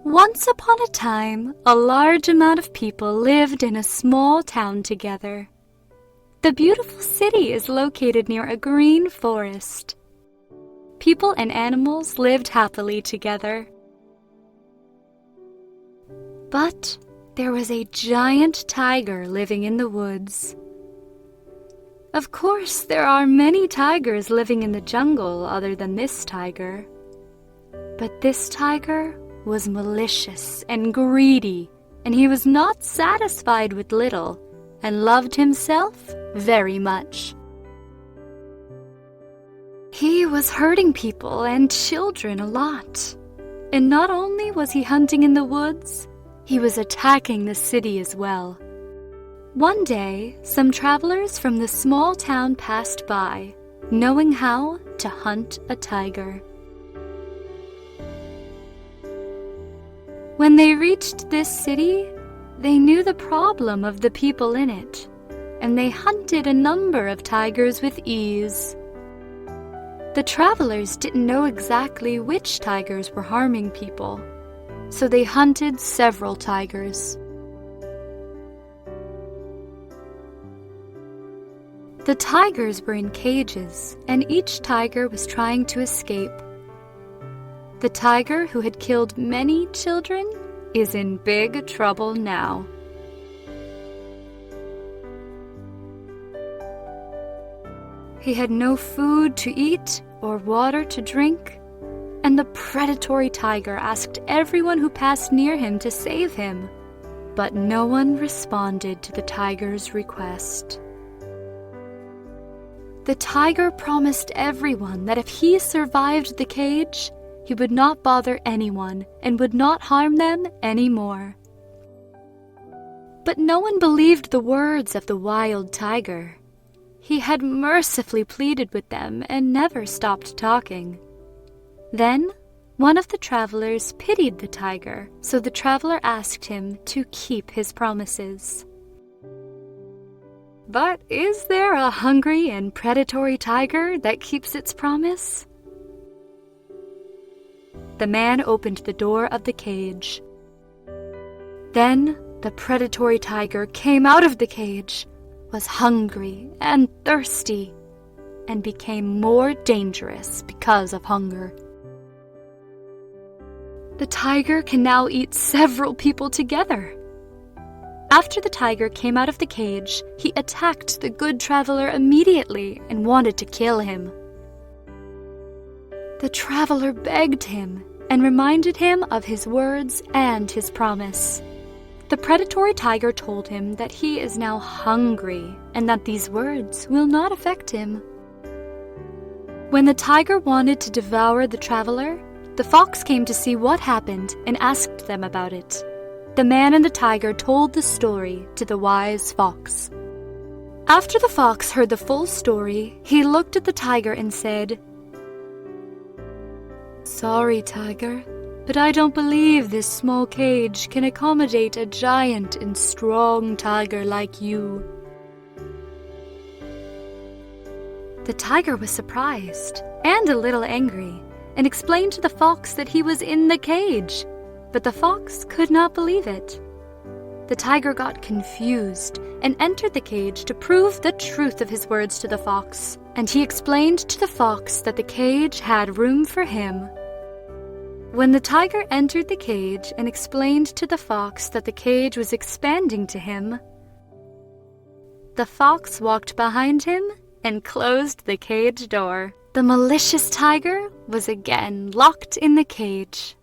Once upon a time, a large amount of people lived in a small town together. The beautiful city is located near a green forest. People and animals lived happily together. But there was a giant tiger living in the woods. Of course, there are many tigers living in the jungle other than this tiger. But this tiger was malicious and greedy, and he was not satisfied with little and loved himself very much. He was hurting people and children a lot. And not only was he hunting in the woods, he was attacking the city as well. One day, some travelers from the small town passed by, knowing how to hunt a tiger. When they reached this city, they knew the problem of the people in it, and they hunted a number of tigers with ease. The travelers didn't know exactly which tigers were harming people, so they hunted several tigers. The tigers were in cages, and each tiger was trying to escape. The tiger who had killed many children is in big trouble now. He had no food to eat or water to drink, and the predatory tiger asked everyone who passed near him to save him, but no one responded to the tiger's request. The tiger promised everyone that if he survived the cage, he would not bother anyone and would not harm them anymore. But no one believed the words of the wild tiger. He had mercifully pleaded with them and never stopped talking. Then, one of the travelers pitied the tiger, so the traveler asked him to keep his promises. But is there a hungry and predatory tiger that keeps its promise? The man opened the door of the cage. Then the predatory tiger came out of the cage, was hungry and thirsty, and became more dangerous because of hunger. The tiger can now eat several people together. After the tiger came out of the cage, he attacked the good traveler immediately and wanted to kill him. The traveler begged him and reminded him of his words and his promise. The predatory tiger told him that he is now hungry and that these words will not affect him. When the tiger wanted to devour the traveler, the fox came to see what happened and asked them about it. The man and the tiger told the story to the wise fox. After the fox heard the full story, he looked at the tiger and said, "Sorry, tiger, but I don't believe this small cage can accommodate a giant and strong tiger like you." The tiger was surprised and a little angry and explained to the fox that he was in the cage, but the fox could not believe it. The tiger got confused and entered the cage to prove the truth of his words to the fox, and he explained to the fox that the cage had room for him. When the tiger entered the cage and explained to the fox that the cage was expanding to him, the fox walked behind him and closed the cage door. The malicious tiger was again locked in the cage.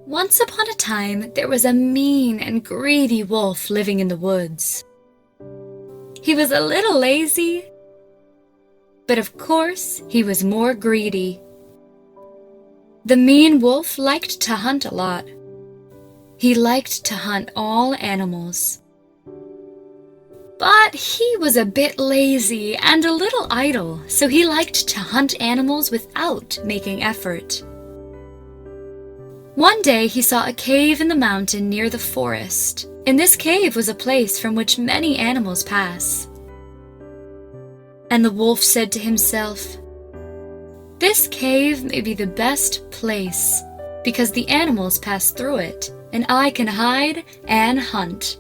Once upon a time, there was a mean and greedy wolf living in the woods. He was a little lazy, but of course, he was more greedy. The mean wolf liked to hunt a lot. He liked to hunt all animals. But he was a bit lazy and a little idle, so he liked to hunt animals without making effort. One day he saw a cave in the mountain near the forest. In this cave was a place from which many animals pass. And the wolf said to himself, "This cave may be the best place, because the animals pass through it, and I can hide and hunt."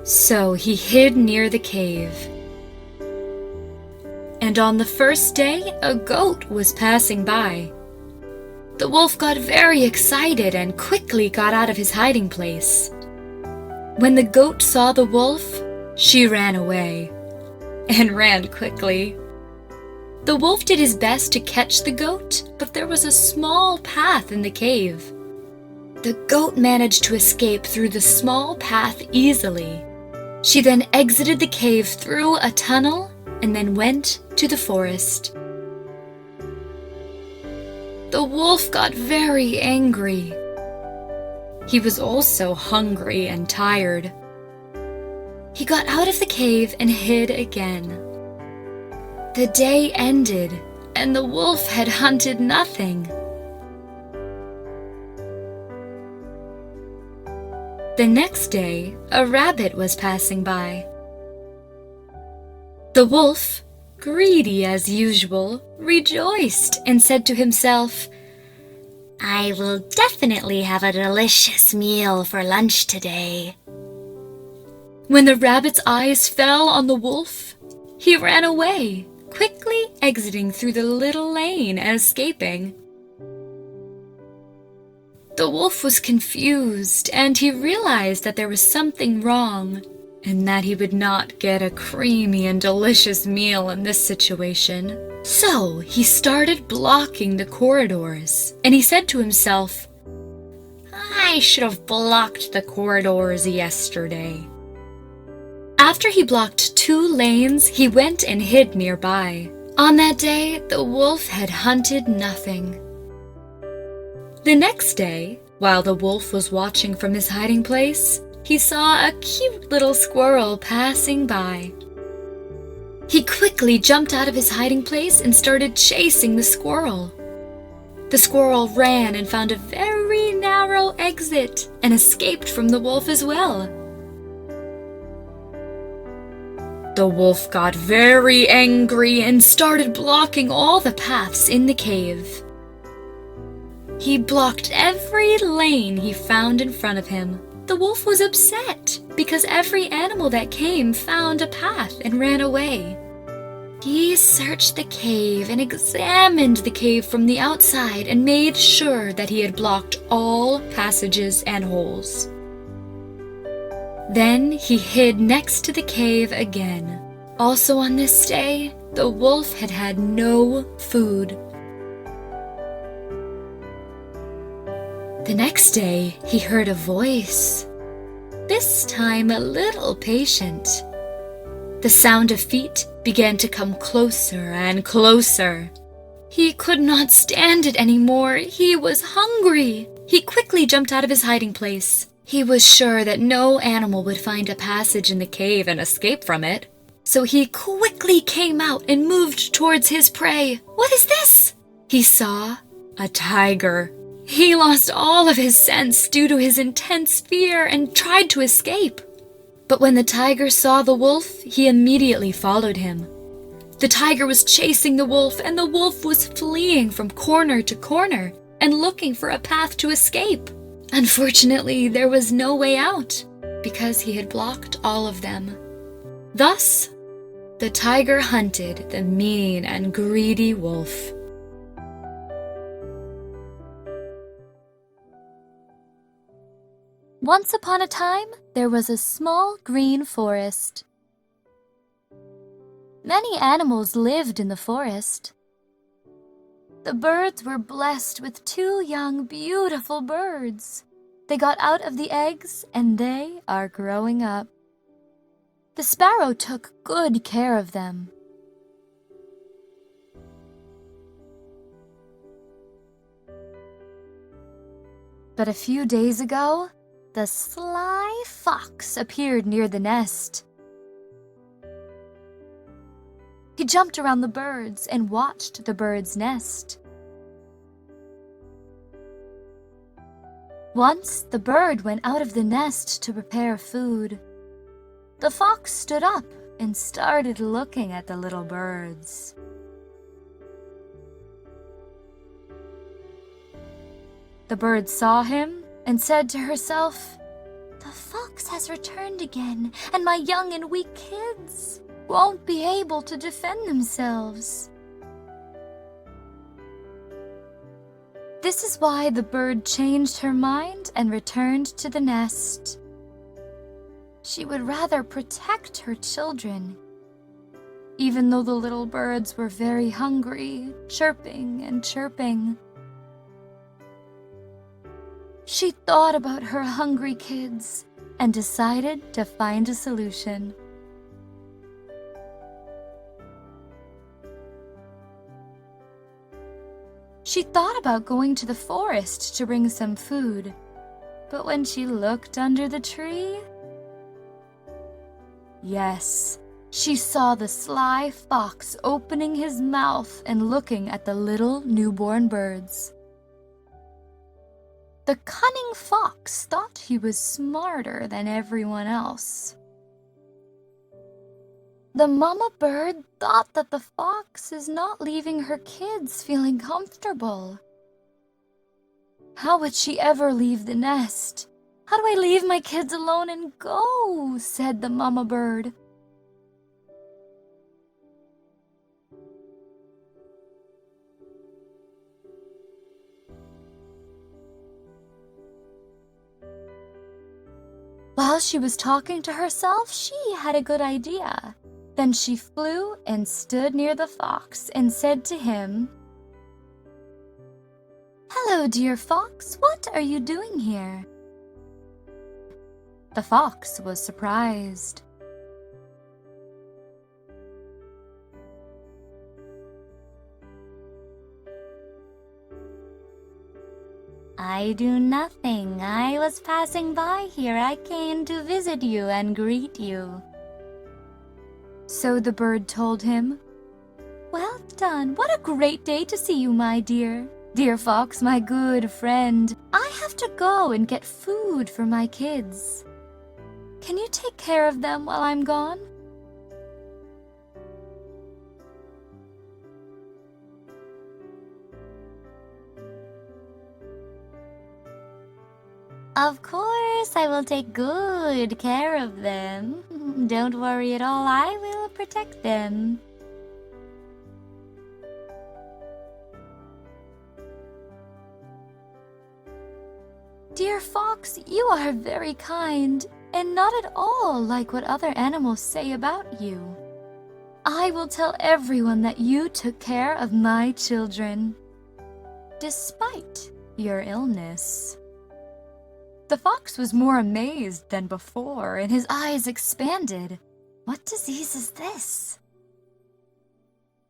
So he hid near the cave. And on the first day, a goat was passing by. The wolf got very excited and quickly got out of his hiding place. When the goat saw the wolf, she ran away, and ran quickly. The wolf did his best to catch the goat, but there was a small path in the cave. The goat managed to escape through the small path easily. She then exited the cave through a tunnel and then went to the forest. The wolf got very angry. He was also hungry and tired. He got out of the cave and hid again. The day ended, and the wolf had hunted nothing. The next day, a rabbit was passing by. The wolf, greedy as usual, rejoiced and said to himself, "I will definitely have a delicious meal for lunch today." When the rabbit's eyes fell on the wolf, he ran away, quickly exiting through the little lane and escaping. The wolf was confused, and he realized that there was something wrong, and that he would not get a creamy and delicious meal in this situation. So he started blocking the corridors, and he said to himself, "I should have blocked the corridors yesterday." After he blocked 2 lanes, he went and hid nearby. On that day, the wolf had hunted nothing. The next day, while the wolf was watching from his hiding place, he saw a cute little squirrel passing by. He quickly jumped out of his hiding place and started chasing the squirrel. The squirrel ran and found a very narrow exit and escaped from the wolf as well. The wolf got very angry and started blocking all the paths in the cave. He blocked every lane he found in front of him. The wolf was upset because every animal that came found a path and ran away. He searched the cave and examined the cave from the outside and made sure that he had blocked all passages and holes. Then he hid next to the cave again. Also on this day, the wolf had had no food. The next day, he heard a voice, this time a little patient. The sound of feet began to come closer and closer. He could not stand it anymore. He was hungry. He quickly jumped out of his hiding place. He was sure that no animal would find a passage in the cave and escape from it. So he quickly came out and moved towards his prey. What is this? He saw a tiger. He lost all of his sense due to his intense fear and tried to escape. But when the tiger saw the wolf, he immediately followed him. The tiger was chasing the wolf, and the wolf was fleeing from corner to corner and looking for a path to escape. Unfortunately, there was no way out because he had blocked all of them. Thus, the tiger hunted the mean and greedy wolf. Once upon a time, there was a small green forest. Many animals lived in the forest. The birds were blessed with 2 young, beautiful birds. They got out of the eggs, and they are growing up. The sparrow took good care of them. But a few days ago, the sly fox appeared near the nest. He jumped around the birds and watched the bird's nest. Once, the bird went out of the nest to prepare food. The fox stood up and started looking at the little birds. The bird saw him and said to herself, "The fox has returned again, and my young and weak kids won't be able to defend themselves." This is why the bird changed her mind and returned to the nest. She would rather protect her children, even though the little birds were very hungry, chirping and chirping. She thought about her hungry kids and decided to find a solution. She thought about going to the forest to bring some food, but when she looked under the tree, yes, she saw the sly fox opening his mouth and looking at the little newborn birds. The cunning fox thought he was smarter than everyone else. The mama bird thought that the fox is not leaving her kids feeling comfortable. How would she ever leave the nest? "How do I leave my kids alone and go?" said the mama bird. While she was talking to herself, she had a good idea. Then she flew and stood near the fox and said to him, "Hello, dear fox, what are you doing here?" The fox was surprised. "I do nothing. I was passing by here. I came to visit you and greet you." So the bird told him, "Well done. What a great day to see you, my dear. Dear fox, my good friend. I have to go and get food for my kids. Can you take care of them while I'm gone?" "Of course, I will take good care of them. Don't worry at all, I will protect them." "Dear fox, you are very kind, and not at all like what other animals say about you. I will tell everyone that you took care of my children, despite your illness." The fox was more amazed than before, and his eyes expanded. What disease is this?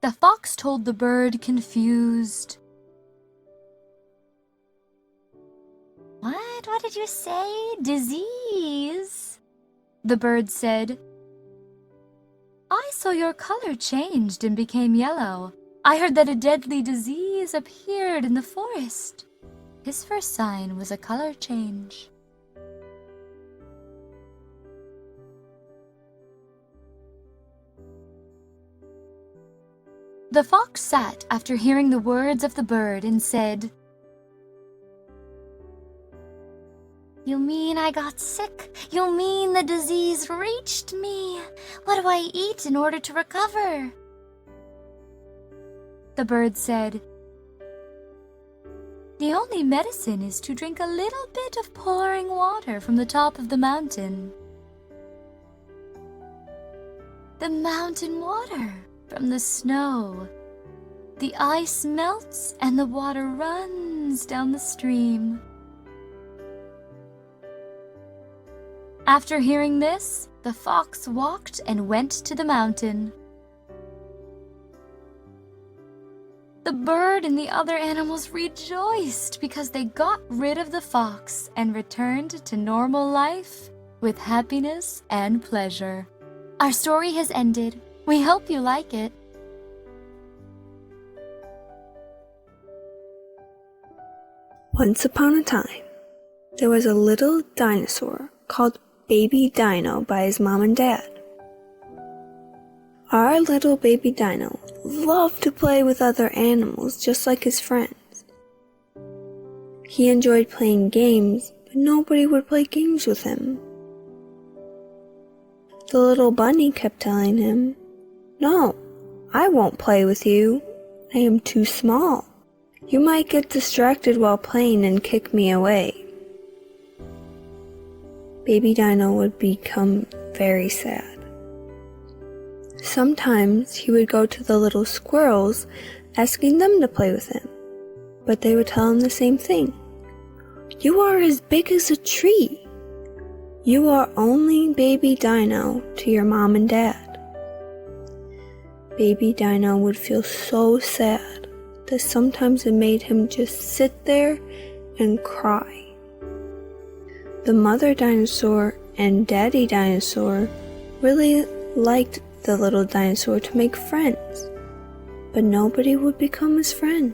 The fox told the bird, confused. What did you say? Disease? The bird said, "I saw your color changed and became yellow. I heard that a deadly disease appeared in the forest." His first sign was a color change. The fox sat after hearing the words of the bird and said, "You mean I got sick? You mean the disease reached me? What do I eat in order to recover?" The bird said, "The only medicine is to drink a little bit of pouring water from the top of the mountain." The mountain water from the snow. The ice melts and the water runs down the stream. After hearing this, the fox walked and went to the mountain. The bird and the other animals rejoiced because they got rid of the fox and returned to normal life with happiness and pleasure. Our story has ended. We hope you like it. Once upon a time, there was a little dinosaur called Baby Dino by his mom and dad. Our little baby Dino loved to play with other animals just like his friends. He enjoyed playing games, but nobody would play games with him. The little bunny kept telling him, "No, I won't play with you. I am too small. You might get distracted while playing and kick me away." Baby Dino would become very sad. Sometimes he would go to the little squirrels asking them to play with him, but they would tell him the same thing. "You are as big as a tree. You are only Baby Dino to your mom and dad." Baby Dino would feel so sad that sometimes it made him just sit there and cry. The mother dinosaur and daddy dinosaur really liked the little dinosaur to make friends, but nobody would become his friend.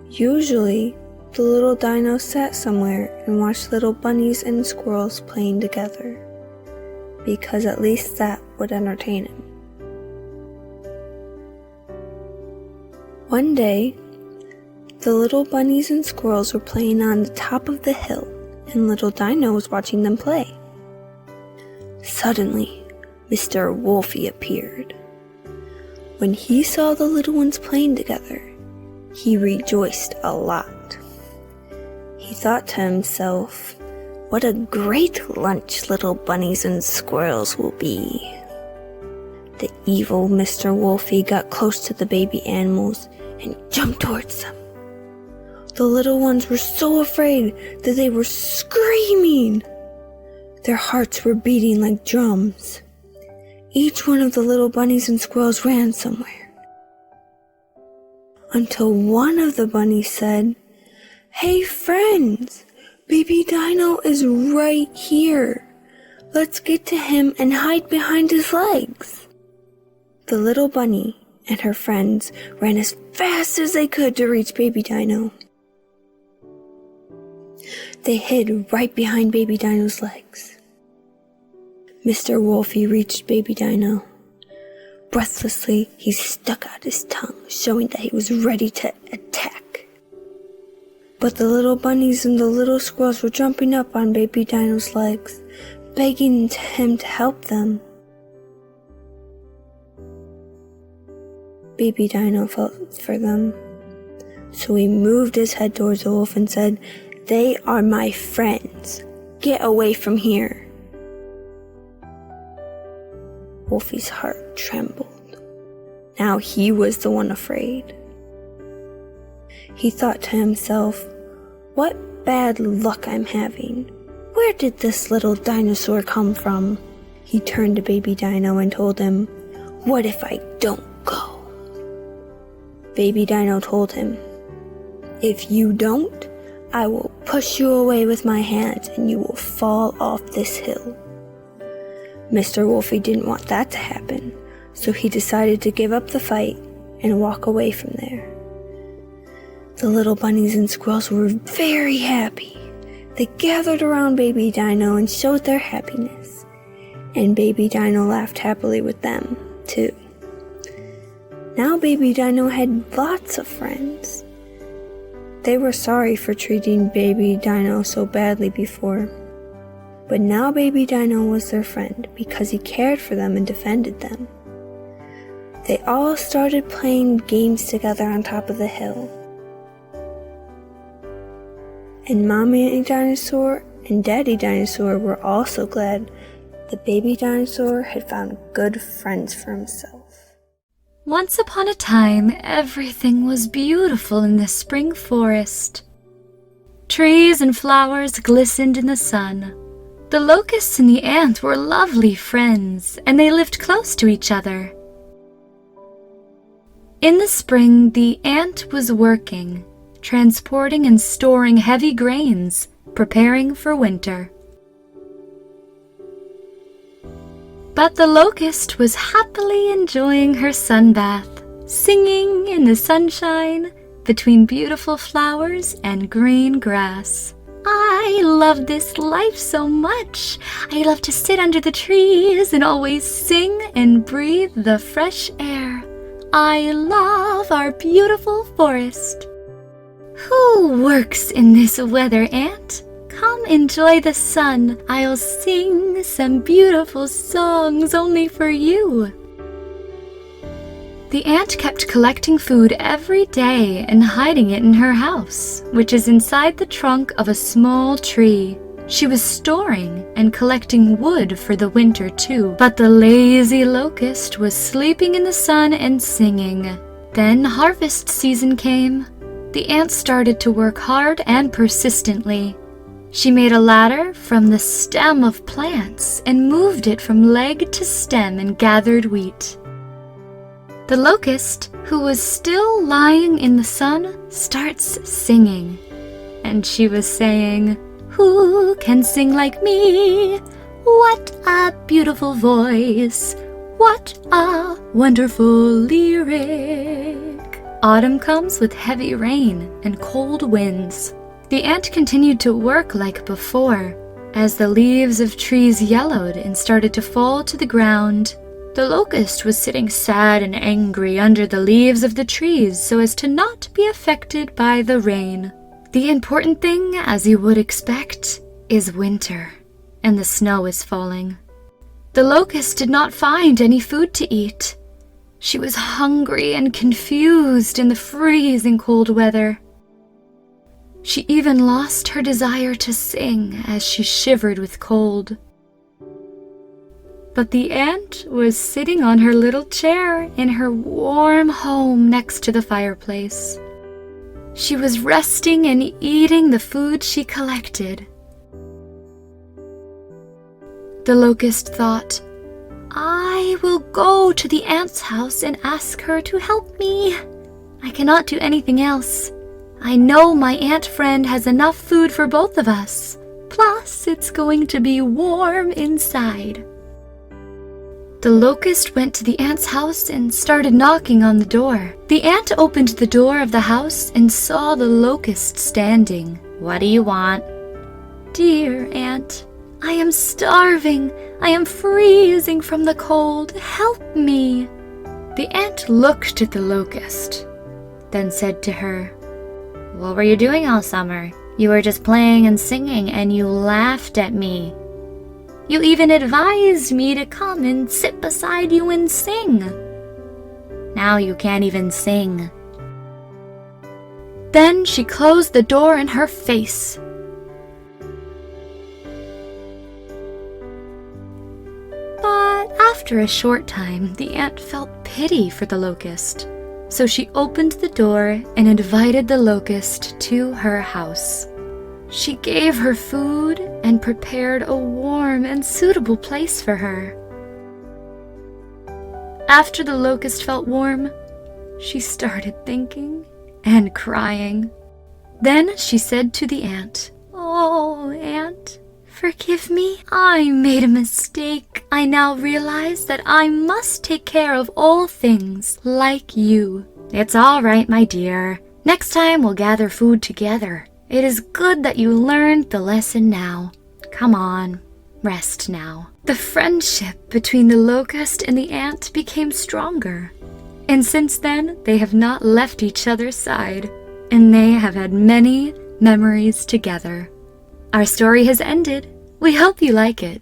Usually, the little dino sat somewhere and watched little bunnies and squirrels playing together, because at least that would entertain him. One day, the little bunnies and squirrels were playing on the top of the hill, and little Dino was watching them play. Suddenly, Mr. Wolfie appeared. When he saw the little ones playing together, he rejoiced a lot. He thought to himself, "What a great lunch little bunnies and squirrels will be." The evil Mr. Wolfie got close to the baby animals and jumped towards them. The little ones were so afraid that they were screaming. Their hearts were beating like drums. Each one of the little bunnies and squirrels ran somewhere, until one of the bunnies said, "Hey friends, Baby Dino is right here. Let's get to him and hide behind his legs." The little bunny and her friends ran as fast as they could to reach Baby Dino. They hid right behind Baby Dino's legs. Mr. Wolfie reached Baby Dino. Breathlessly, he stuck out his tongue, showing that he was ready to attack. But the little bunnies and the little squirrels were jumping up on Baby Dino's legs, begging him to help them. Baby Dino felt for them, so he moved his head towards the wolf and said, "They are my friends. Get away from here." Wolfie's heart trembled. Now he was the one afraid. He thought to himself, "What bad luck I'm having. Where did this little dinosaur come from?" He turned to Baby Dino and told him, "What if I don't go?" Baby Dino told him, "If you don't, I will push you away with my hands and you will fall off this hill." Mr. Wolfie didn't want that to happen, so he decided to give up the fight and walk away from there. The little bunnies and squirrels were very happy. They gathered around Baby Dino and showed their happiness, and Baby Dino laughed happily with them, too. Now Baby Dino had lots of friends. They were sorry for treating Baby Dino so badly before, but now Baby Dino was their friend because he cared for them and defended them. They all started playing games together on top of the hill. And Mommy Dinosaur and Daddy Dinosaur were also glad that Baby Dinosaur had found good friends for himself. Once upon a time, everything was beautiful in the spring forest. Trees and flowers glistened in the sun. The locusts and the ant were lovely friends, and they lived close to each other. In the spring, the ant was working, transporting and storing heavy grains, preparing for winter. But the locust was happily enjoying her sun bath, singing in the sunshine between beautiful flowers and green grass. I love this life so much. I love to sit under the trees and always sing and breathe the fresh air. I love our beautiful forest. Who works in this weather, Ant? Come enjoy the sun. I'll sing some beautiful songs only for you. The ant kept collecting food every day and hiding it in her house, which is inside the trunk of a small tree. She was storing and collecting wood for the winter too, but the lazy locust was sleeping in the sun and singing. Then harvest season came. The ant started to work hard and persistently. She made a ladder from the stem of plants and moved it from leg to stem and gathered wheat. The locust, who was still lying in the sun, starts singing. And she was saying, "Who can sing like me? What a beautiful voice! What a wonderful lyric!" Autumn comes with heavy rain and cold winds. The ant continued to work like before. As the leaves of trees yellowed and started to fall to the ground, the locust was sitting sad and angry under the leaves of the trees so as to not be affected by the rain. The important thing, as you would expect, is winter, and the snow is falling. The locust did not find any food to eat. She was hungry and confused in the freezing cold weather. She even lost her desire to sing as she shivered with cold. But the ant was sitting on her little chair in her warm home next to the fireplace. She was resting and eating the food she collected. The locust thought, "I will go to the ant's house and ask her to help me. I cannot do anything else. I know my ant friend has enough food for both of us. Plus, it's going to be warm inside." The locust went to the ant's house and started knocking on the door. The ant opened the door of the house and saw the locust standing. "What do you want?" "Dear ant, I am starving. I am freezing from the cold. Help me." The ant looked at the locust, then said to her, "What were you doing all summer? You were just playing and singing, and you laughed at me. You even advised me to come and sit beside you and sing. Now you can't even sing." Then she closed the door in her face. But after a short time, the ant felt pity for the locust. So she opened the door and invited the locust to her house. She gave her food and prepared a warm and suitable place for her. After the locust felt warm, she started thinking and crying. Then she said to the ant, "Oh, ant, forgive me. I made a mistake. I now realize that I must take care of all things like you." "It's all right, my dear. Next time we'll gather food together. It is good that you learned the lesson now. Come on, rest now." The friendship between the locust and the ant became stronger. And since then, they have not left each other's side, and they have had many memories together. Our story has ended. We hope you like it.